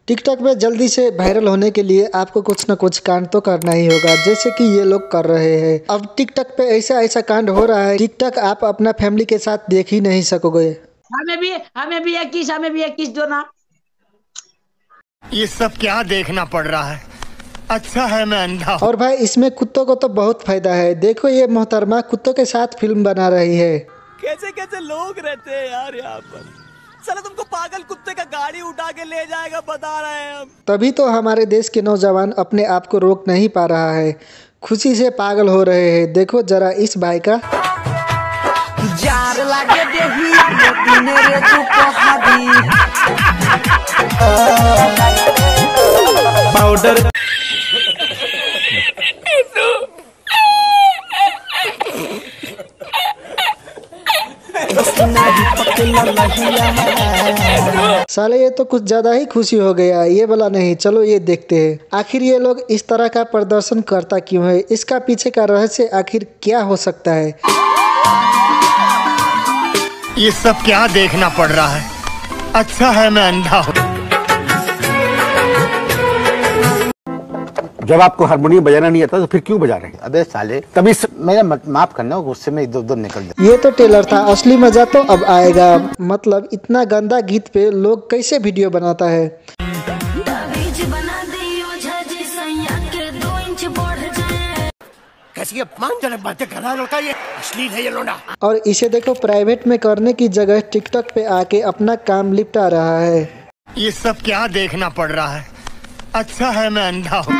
TikTok में जल्दी से वायरल होने के लिए आपको कुछ न कुछ कांड तो करना ही होगा, जैसे कि ये लोग कर रहे हैं। अब टिकटॉक पे ऐसा ऐसा कांड हो रहा है, टिकटॉक आप अपना फैमिली के साथ देख ही नहीं सकोगे। हमें भी 21 दो ना। ये सब क्या देखना पड़ रहा है। अच्छा है मैं अंधा हूं। और भाई इसमें कुत्तों को तो बहुत फायदा है। देखो ये मोहतरमा कुत्तों के साथ फिल्म बना रही है। कैसे कैसे लोग रहते हैं यार यहाँ पर। साला तुमको पागल कुत्ते का गाड़ी उठा के ले जाएगा, बता रहे हैं हम। तभी तो हमारे देश के नौजवान अपने आप को रोक नहीं पा रहा है, खुशी से पागल हो रहे हैं। देखो जरा इस भाई का। जार लागे देहिया मोती मेरे पाउडर साले ये तो कुछ ज्यादा ही खुशी हो गया। ये वाला नहीं, चलो ये देखते हैं आखिर ये लोग इस तरह का प्रदर्शन करता क्यों है, इसका पीछे का रहस्य आखिर क्या हो सकता है। ये सब क्या देखना पड़ रहा है। अच्छा है मैं अंधा हूं। जब आपको हारमोनियम बजाना नहीं आता तो फिर क्यों बजा रहे हैं? अबे साले तभी मेरा माफ करना, गुस्से में इधर उधर निकल जाए। ये तो ट्रेलर था, असली मजा तो अब आएगा। मतलब इतना गंदा गीत पे लोग कैसे वीडियो बनाता है। कैसी अपमानजनक बातें कर रहा है लड़का, ये अश्लील है ये लोंडा। और इसे देखो प्राइवेट में करने की जगह टिकटॉक पे आके अपना काम निपटा रहा है। ये सब क्या देखना पड़ रहा है। अच्छा है मैं अंधा हूं।